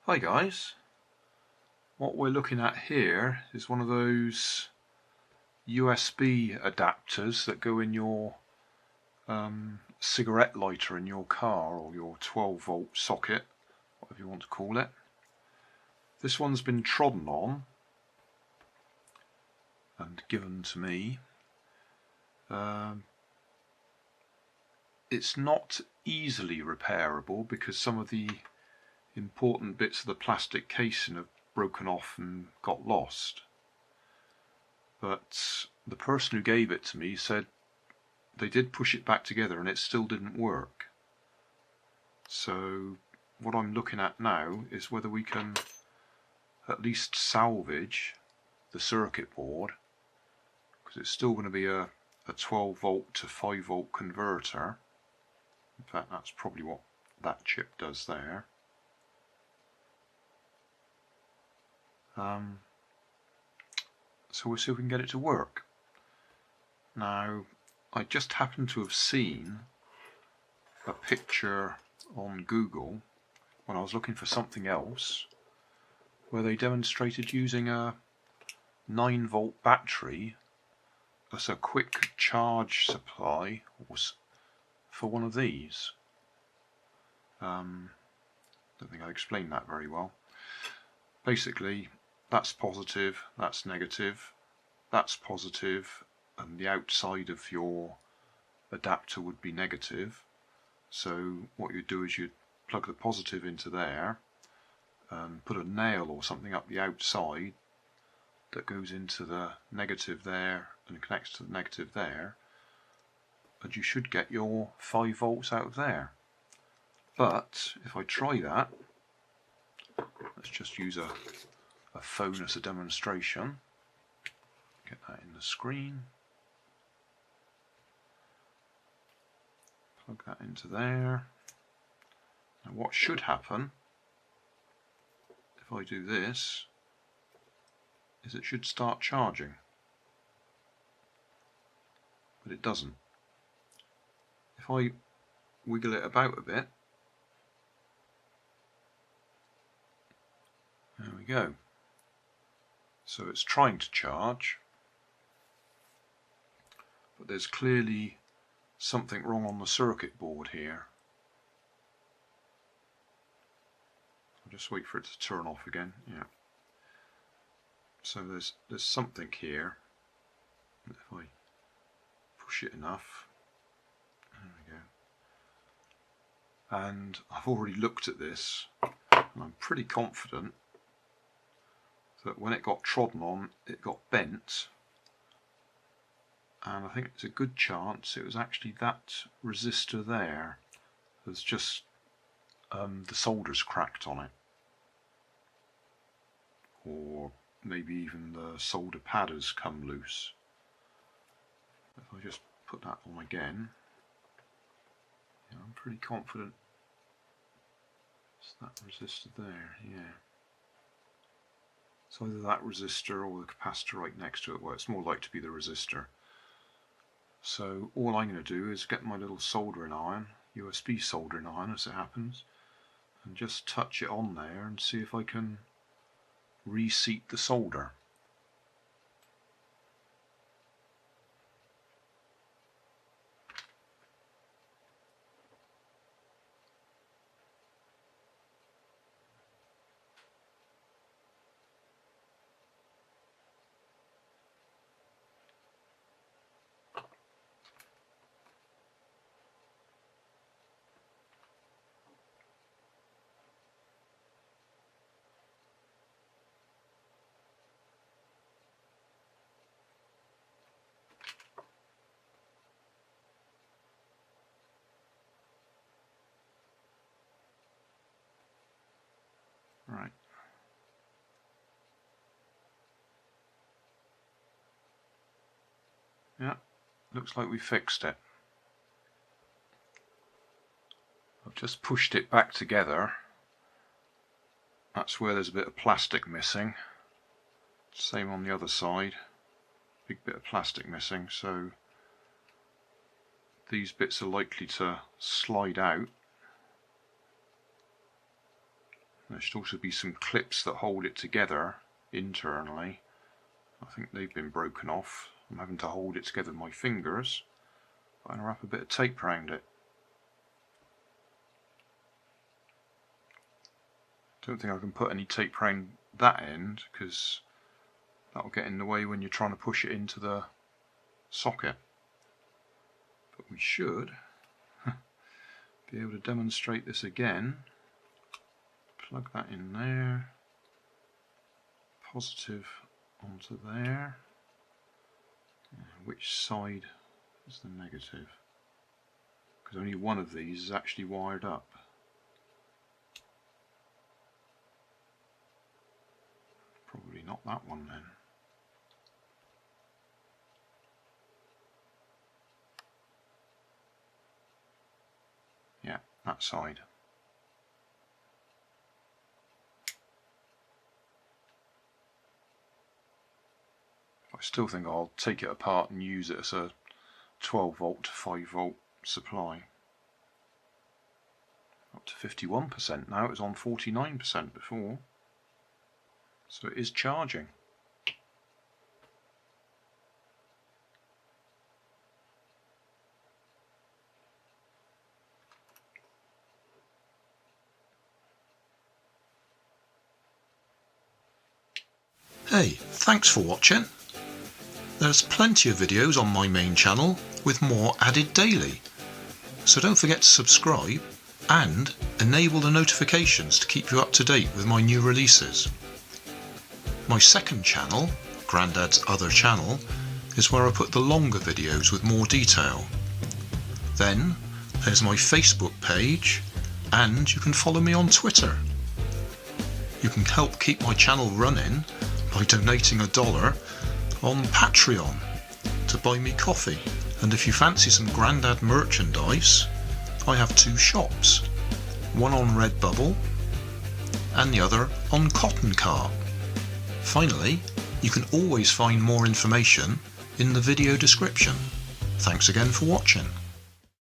Hi guys, what we're looking at here is one of those USB adapters that go in your cigarette lighter in your car, or your 12-volt socket, whatever you want to call it. This one's been trodden on and given to me. It's not easily repairable because some of the important bits of the plastic casing have broken off and got lost. But the person who gave it to me said they did push it back together and it still didn't work. So what I'm looking at now is whether we can at least salvage the circuit board, because it's still going to be a 12 volt to 5 volt converter. In fact, that's probably what that chip does there. So we'll see if we can get it to work. Now, I just happened to have seen a picture on Google when I was looking for something else where they demonstrated using a 9 volt battery as a quick charge supply for one of these. Don't think I explained that very well. Basically, that's positive, that's negative, that's positive, and the outside of your adapter would be negative. So what you'd do is you'd plug the positive into there and put a nail or something up the outside that goes into the negative there and connects to the negative there, and you should get your 5 volts out of there. But if I try that, let's just use a phone as a demonstration. Get that in the screen. Plug that into there. Now what should happen if I do this is it should start charging, but it doesn't. If I wiggle it about a bit, there we go. So it's trying to charge, but there's clearly something wrong on the circuit board here. I'll just wait for it to turn off again. Yeah. So there's something here. If I push it enough, there we go. And I've already looked at this, and I'm pretty confident that when it got trodden on, it got bent, and I think it's a good chance it was actually that resistor there that's just the solder's cracked on it, or maybe even the solder pad has come loose. If I just put that on again, yeah, I'm pretty confident it's that resistor there, yeah. It's either that resistor or the capacitor right next to it. Well, it's more likely to be the resistor. So all I'm going to do is get my little soldering iron, USB soldering iron as it happens, and just touch it on there and see if I can reseat the solder. Right. Yeah, looks like we fixed it. I've just pushed it back together. That's where there's a bit of plastic missing. Same on the other side. Big bit of plastic missing, so these bits are likely to slide out. There should also be some clips that hold it together internally. I think they've been broken off. I'm having to hold it together with my fingers. I'm going to wrap a bit of tape around it. Don't think I can put any tape around that end because that'll get in the way when you're trying to push it into the socket. But we should be able to demonstrate this again. Plug that in there, positive onto there. Which side is the negative? Because only one of these is actually wired up. Probably not that one then. Yeah, that side. I still think I'll take it apart and use it as a 12 volt to 5 volt supply. Up to 51% now, it was on 49% before. So it is charging. Hey, thanks for watching. There's plenty of videos on my main channel with more added daily. So don't forget to subscribe and enable the notifications to keep you up to date with my new releases. My second channel, Grandad's Other Channel, is where I put the longer videos with more detail. Then there's my Facebook page, and you can follow me on Twitter. You can help keep my channel running by donating $1 on Patreon to buy me coffee. And if you fancy some Grandad merchandise, I have 2 shops, one on Redbubble and the other on Cotton Cart. Finally, you can always find more information in the video description. Thanks again for watching.